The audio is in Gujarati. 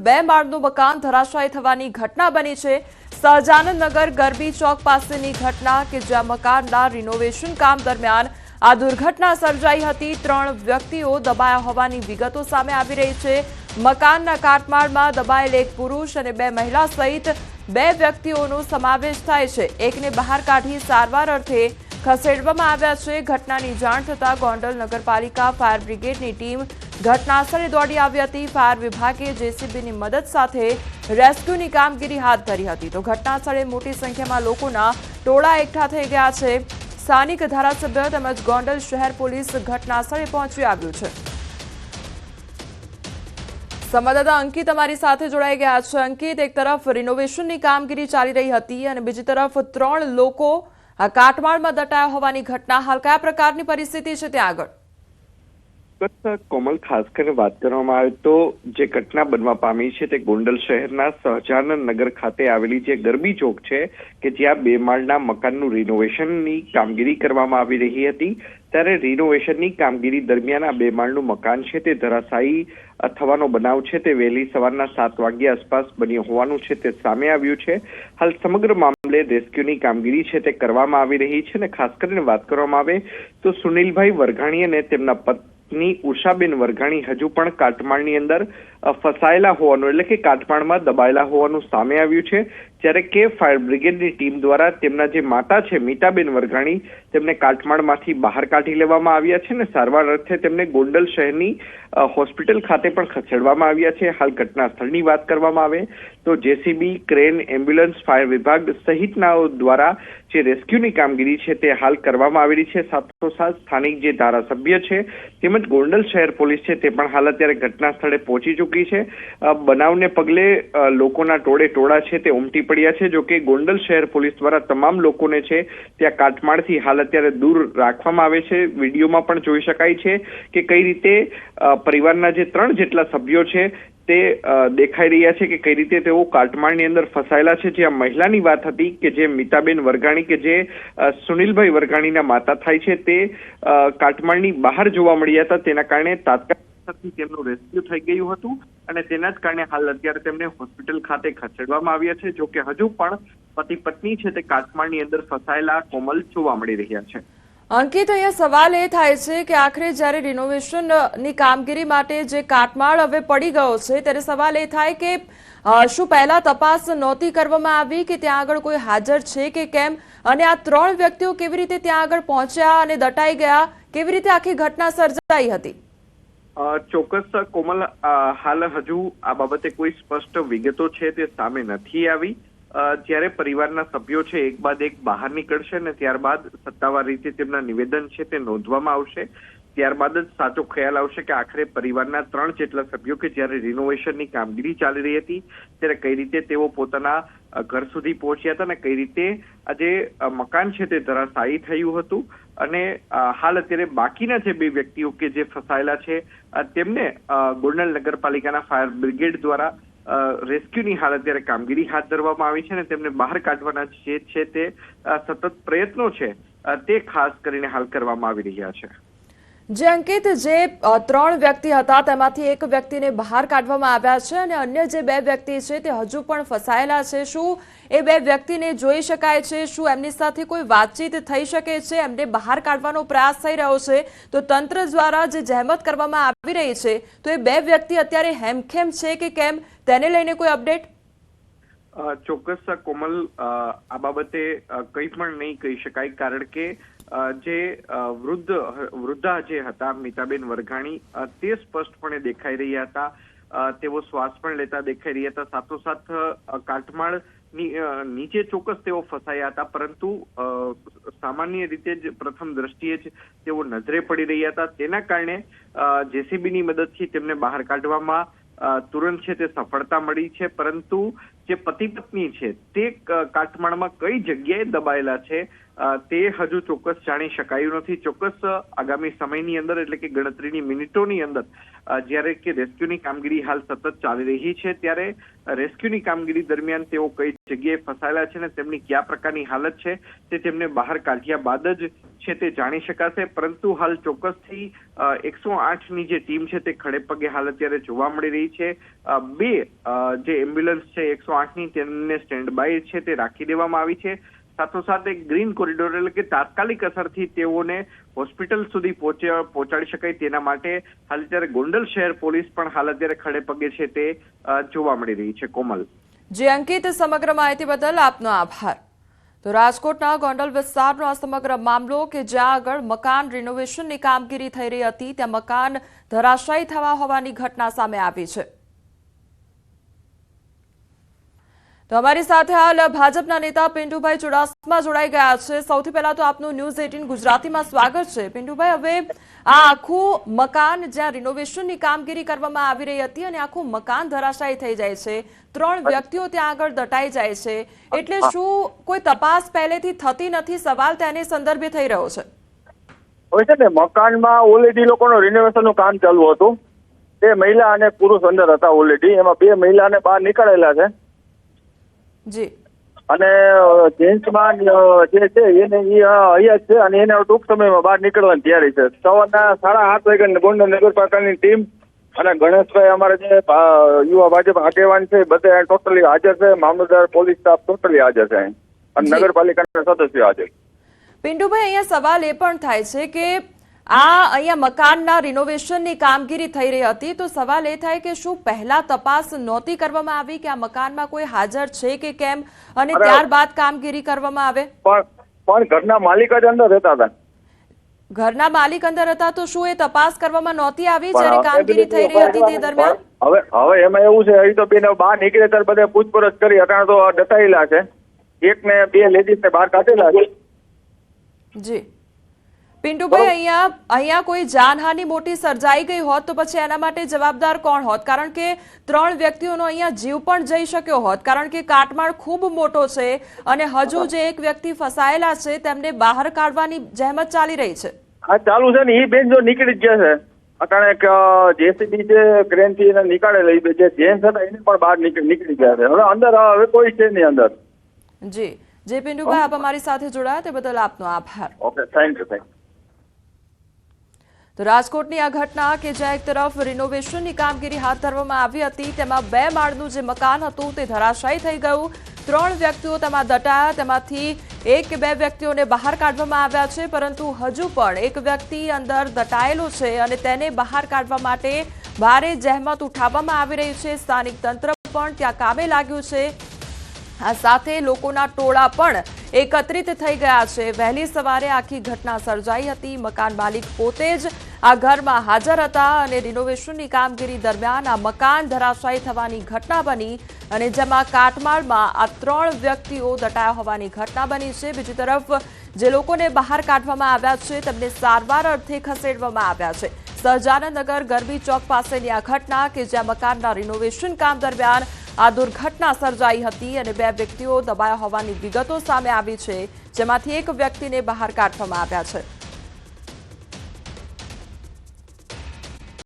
2 માળનું મકાન ધરાશાયી થવાની ઘટના બની છે। સહજાનંદનગર ગરબી ચોક પાસેની ઘટના કે જ્યાં મકાનના રિનોવેશન કામ દરમિયાન આ દુર્ઘટના સર્જાઈ હતી। 3 વ્યક્તિઓ દબાયા હોવાની વિગતો સામે આવી રહી છે। મકાનના કાટમાળમાં દબાયેલ એક પુરુષ અને 2 મહિલા સહિત 2 વ્યક્તિઓનો સમાવેશ થાય છે। એકને બહાર કાઢી સારવાર અર્થે ખસેડવામાં આવ્યા છે। ઘટનાની જાણ થતાં ગોંડલ નગરપાલિકા ફાયર બ્રિગેડની ટીમ ઘટનાસ્થળે દોડી આવી હતી। ફાયર વિભાગે જેસીબીની મદદ સાથે રેસ્ક્યુની કામગીરી હાથ ધરી હતી। તો ઘટનાસ્થળે મોટી સંખ્યામાં લોકોના ટોળા એકઠા થઈ ગયા છે। સ્થાનિક ધારાસભ્ય તેમજ ગોંડલ શહેર પોલીસ ઘટનાસ્થળે પહોંચી આવ્યું છે। સંવાદદાતા અંકિત અમારી સાથે જોડાઈ ગયા છે। અંકિત, એક તરફ રિનોવેશનની કામગીરી ચાલી રહી હતી અને બીજી તરફ 3 લોકો આ કાટમાળમાં દટાયા હોવાની ઘટના, હાલ કયા પ્રકારની પરિસ્થિતિ છે ત્યાં આગળ? કોમલ, ખાસ કરીને વાત કરવામાં આવે તો જે ઘટના બનવા પામી છે તે ગોંડલ શહેરના સહજાનંદ નગર ખાતે આવેલી જે ગરબી ચોક છે કે જ્યાં 2 માળના મકાનનું રિનોવેશનની કામગીરી કરવામાં આવી રહી હતી। ત્યારે રિનોવેશનની કામગીરી દરમિયાન આ 2 માળનું મકાન છે તે ધરાશાયી થવાનો બનાવ છે તે વહેલી સવારના 7 વાગ્યા આસપાસ બન્યો હોવાનું છે તે સામે આવ્યું છે। હાલ સમગ્ર મામલે રેસ્ક્યુની કામગીરી છે તે કરવામાં આવી રહી છે અને ખાસ કરીને વાત કરવામાં આવે તો સુનિલભાઈ વરઘાણી અને તેમના પત્ની ઉષાબેન વરઘાણી હજુ પણ કાટમાળની અંદર ફસાયેલા હોવાનું એટલે કે કાટમાળમાં દબાયેલા હોવાનું સામે આવ્યું છે। જ્યારે કે ફાયર બ્રિગેડની ટીમ દ્વારા તેમના જે માતા છે મીતાબેન વરઘાણી તેમને કાટમાળમાંથી બહાર કાઢી લેવામાં આવ્યા છે અને સારવાર અર્થે તેમને ગોંડલ શહેરની હોસ્પિટલ ખાતે પણ ખસેડવામાં આવ્યા છે। હાલ ઘટના સ્થળની વાત કરવામાં આવે તો જેસીબી, ક્રેન, એમ્બ્યુલન્સ, ફાયર વિભાગ સહિતનાઓ દ્વારા જે રેસ્ક્યુની કામગીરી છે તે હાલ કરવામાં આવી રહી છે। સાથોસાથ સ્થાનિક જે ધારાસભ્ય છે તેમજ ગોંડલ શહેર પોલીસ છે તે પણ હાલ અત્યારે ઘટના સ્થળે પહોંચી ચૂકી છે। બનાવને પગલે લોકોના ટોળા છે તે ઉમટી પડ્યા છે। જો કે ગોંડલ શહેર પોલીસ દ્વારા તમામ લોકોને છે ત્યાં કાટમાળથી હાલ અત્યારે દૂર રાખવામાં આવે છે। વિડીયોમાં પણ જોઈ શકાય છે કે કઈ રીતે પરિવારના જે 3 જેટલા સભ્યો છે તે દેખાઈ રહ્યા છે કે કઈ રીતે તેઓ કાટમાળની અંદર ફસાયેલા છે। જ્યાં મહિલાની વાત હતી કે જે મીતાબેન વરઘાણી કે જે સુનિલભાઈ વરઘાણીના માતા થાય છે તે કાટમાળની બહાર જોવા મળ્યા હતા। તેના કારણે તાત્કાલિક તેમનું રેસ્ક્યુ થઈ ગયું હતું અને તેના જ કારણે હાલ અત્યારે તેમને હોસ્પિટલ ખાતે ખસેડવામાં આવ્યા છે। જો કે હજુ પણ પતિ પત્ની છે તે કાટમાળની અંદર ફસાયેલા કોમલ જોવા મળી રહ્યા છે। અંકિત, અહીંયા સવાલ એ થાય છે કે આખરે જ્યારે રિનોવેશનની કામગીરી માટે જે કાટમાળ હવે પડી ગયો છે ત્યારે સવાલ એ થાય કે શું પહેલા તપાસ નહોતી કરવામાં આવી કે ત્યાં આગળ કોઈ હાજર છે કે કેમ, અને આ 3 વ્યક્તિઓ કેવી રીતે ત્યાં આગળ પહોંચ્યા અને દટાઈ ગયા, કેવી રીતે આખી ઘટના સર્જાઈ હતી? ચોક્કસ કોમલ, હાલ હજુ આ બાબતે કોઈ સ્પષ્ટ વિગતો છે તે સામે નથી આવી। જ્યારે પરિવારના સભ્યો છે એક બાદ એક બહાર નીકળશે ને ત્યારબાદ સત્તાવાર રીતે તેમના નિવેદન છે તે નોંધવામાં આવશે। ત્યારબાદ જ સાચો ખ્યાલ આવશે કે આખરે પરિવારના 3 જેટલા સભ્યો કે જ્યારે રિનોવેશનની કામગીરી ચાલી રહી હતી ત્યારે કઈ રીતે તેઓ પોતાના ઘર સુધી પહોંચ્યા હતા અને કઈ રીતે આ જે મકાન છે તે ધરાશાયી થયું હતું અને હાલ અત્યારે બાકીના જે 2 વ્યક્તિઓ કે જે ફસાયેલા છે તેમને ગોંડલ નગરપાલિકાના ફાયર બ્રિગેડ દ્વારા રેસ્ક્યુની હાલ અત્યારે કામગીરી હાથ ધરવામાં આવી છે અને તેમને બહાર કાઢવાના જે છે તે સતત પ્રયત્નો છે તે ખાસ કરીને હાલ કરવામાં આવી રહ્યા છે। જે અંકિત, જે 3 વ્યક્તિ હતા તેમાંથી એક વ્યક્તિને બહાર કાઢવામાં આવ્યા છે અને અન્ય જે 2 વ્યક્તિ છે તે હજુ પણ ફસાયેલા છે। શું એ 2 વ્યક્તિને જોઈ શકાય છે? શું એમની સાથે કોઈ વાતચીત થઈ શકે છે? એમને બહાર કાઢવાનો પ્રયાસ થઈ રહ્યો છે તો તંત્ર દ્વારા જે જહેમત કરવામાં આવી રહી છે તો એ 2 વ્યક્તિ અત્યારે હેમખેમ છે કે કેમ, તેને લઈને કોઈ અપડેટ? ચોક્કસ કોમલ, આ બાબતે કંઈ પણ નહીં કહી શકાય કારણ કે જે વૃદ્ધા જે હતા મીતાબેન વરઘાણી તે સ્પષ્ટપણે દેખાઈ રહ્યા હતા। તેઓ શ્વાસ પણ લેતા દેખાઈ રહ્યા હતા। સાથોસાથ કાટમાળ નીચે ચોક્કસ તેઓ ફસાયા હતા, પરંતુ સામાન્ય રીતે જ પ્રથમ દ્રષ્ટિએ જ તેઓ નજરે પડી રહ્યા હતા। તેના કારણે જેસીબીની મદદથી તેમને બહાર કાઢવામાં તુરંત છે તે સફળતા મળી છે, પરંતુ જે પતિ પત્ની છે તે કાટમાળમાં કઈ જગ્યાએ દબાયેલા છે તે હજુ ચોક્કસ જાણી શકાયું નથી। ચોક્કસ આગામી સમયની અંદર એટલે કે ગણતરીની મિનિટોની અંદર જ્યારે કે રેસ્ક્યુની કામગીરી હાલ સતત ચાલી રહી છે ત્યારે રેસ્ક્યુની કામગીરી દરમિયાન તેઓ કઈ જગ્યાએ ફસાયેલા છે અને તેમની કયા પ્રકારની હાલત છે તે તેમને બહાર કાઢ્યા બાદ જ છે તે જાણી શકાશે। પરંતુ હાલ ચોક્કસથી 108ની જે ટીમ છે તે ખડે પગે હાલ અત્યારે જોવા મળી રહી છે। બે જે એમ્બ્યુલન્સ છે 108ની તેમને સ્ટેન્ડ બાય છે તે રાખી દેવામાં આવી છે. સાથોસાથ એક ગ્રીન કોરિડોર એટલે કે તાત્કાલિક અસરથી તેઓને હોસ્પિટલ સુધી પહોંચાડી શકાય તેના માટે હાલ અત્યારે ગોંડલ શહેર પોલીસ પણ હાલ અત્યારે ખડે પગે છે તે જોવા મળી રહી છે. કોમલ. જે અંકિત, સમગ્ર માહિતી બદલ આપનો આભાર. તો રાજકોટના ગોંડલ વિસ્તારનો આ સમગ્ર મામલો કે જ્યાં આગળ મકાન રિનોવેશનની કામગીરી થઈ રહી હતી ત્યાં મકાન ધરાશાયી થવા હોવાની ઘટના સામે આવી છે. તો અમારી સાથે હાલ ભાજપના નેતા પિન્ટુભાઈ ચુડાસમા જોડાઈ ગયા છે. સૌથી પહેલા તો આપનું ન્યૂઝ 18 ગુજરાતીમાં સ્વાગત છે. પિન્ટુભાઈ, હવે આ આખું મકાન જ્યાં રિનોવેશનની કામગીરી કરવામાં આવી રહી હતી અને આખું મકાન ધરાશાયી થઈ જાય છે, 3 વ્યક્તિઓ ત્યાં આગળ દટાઈ જાય છે, એટલે શું કોઈ તપાસ પહેલેથી થતી નથી? સવાલ તેને સંદર્ભે થઈ રહ્યો છે. હોય છે ને, મકાનમાં ઓલરેડી લોકોનું રિનોવેશનનું કામ ચાલુ હતું. 2 મહિલા અને પુરુષ અંદર હતા ઓલરેડી. એમાં 2 મહિલાને બહાર નીકળેલા છે જી. અને જેન્ટ્સમાં જે છે એને અહીંયા છે અને એને ટૂંક સમયમાં બહાર નીકળવાની તૈયારી છે. સવારના 8:30 વાગ્યા ગોંડલ નગરપાલિકાની ટીમ અને ગણેશભાઈ અમારે જે યુવા ભાજપ આગેવાન છે બધા ટોટલી હાજર છે. મામલતદાર, પોલીસ સ્ટાફ ટોટલી હાજર છે અને નગરપાલિકાના સદસ્યો હાજર. પિન્ટુભાઈ, અહીંયા સવાલ એ પણ થાય છે કે અહીંયા મકાનના રિનોવેશનની કામગીરી થઈ રહી હતી, તો સવાલ એ થાય કે શું પહેલા તપાસ નહોતી કરવામાં આવી કે આ મકાનમાં કોઈ હાજર છે કે કેમ, અને ત્યારબાદ કામગીરી કરવામાં આવે? પણ ઘરના માલિક જ અંદર રહેતા હતા. ઘરના માલિક અંદર હતા તો શું એ તપાસ કરવામાં નહોતી આવી જ્યારે કામગીરી થઈ રહી હતી તે દરમિયાન? હવે એમાં એવું છે, અહીં તો બેન બહાર નીકળે ત્યારે બધે પૂછપરછ કરી. અત્યારે તો દટાયેલા છે. 1 ને 2 લેડીઝ ને બહાર કાઢેલા છે. જી. પિન્ટુભાઈ, અહીંયા કોઈ જાનહાની મોટી સર્જાઈ ગઈ હોત તો પછી એના માટે જવાબદાર કોણ હોત? કારણ કે 3 વ્યક્તિઓનો અહીંયા જીવ પણ જઈ શક્યો હોત, કારણ કે કાટમાળ ખૂબ મોટો છે અને હજુ જે એક વ્યક્તિ ફસાયેલા છે તેમને બહાર કાઢવાની જહેમત ચાલી રહી છે. હા, ચાલુ છે ને. એ બેન જો નીકળી જ ગયા છે. અત્યારે જેસીબી છે, ક્રેન થી એને નીકાળેલા. એ જે જેન્ટ્સ હતા એને પણ બહાર નીકળી ગયા છે. હવે અંદર હવે કોઈ છે નહીં અંદર. જી. જે પિન્ટુભાઈ, આપ અમારી સાથે જોડાયા તે બદલ આપનો આભાર. Okay, thank you. તો રાજકોટની આ ઘટના કે જ્યાં એક તરફ રિનોવેશનની કામગીરી હાથ ધરવામાં આવી હતી, તેમાં 2 માળનું જે મકાન હતું તે ધરાશાયી થઈ ગયું. 3 વ્યક્તિઓ તેમાં દટાયા, તેમાંથી 1 કે 2 વ્યક્તિઓને બહાર કાઢવામાં આવ્યા છે, પરંતુ હજુ પણ એક વ્યક્તિ અંદર દટાયેલો છે અને તેને બહાર કાઢવા માટે ભારે જહેમત ઉઠાવવામાં આવી રહી છે. સ્થાનિક તંત્ર પણ ત્યાં કામે લાગ્યું છે. આ સાથે લોકોના ટોળા પણ એકત્રિત થઈ ગયા છે. વહેલી સવારે આખી ઘટના સર્જાઈ હતી. મકાન માલિક પોતે જ આ ઘરમાં હાજર હતા અને રિનોવેશનની કામગીરી દરમિયાન આ મકાન ધરાશાયી થવાની ઘટના બની અને જેમાં કાટમાળમાં આ 3 વ્યક્તિઓ દટાયા હોવાની ઘટના બની છે. બીજી તરફ જે લોકોને બહાર કાઢવામાં આવ્યા છે તેમને સારવાર અર્થે ખસેડવામાં આવ્યા છે. સહજાનંદનગર ગરબી ચોક પાસેની આ ઘટના કે જ્યાં મકાનના રિનોવેશન કામ દરમિયાન આ દુર્ઘટના સર્જાઈ હતી અને 2 વ્યક્તિઓ દબાયા હોવાની વિગતો સામે આવી છે, જેમાંથી 1 વ્યક્તિને બહાર કાઢવામાં આવ્યા છે.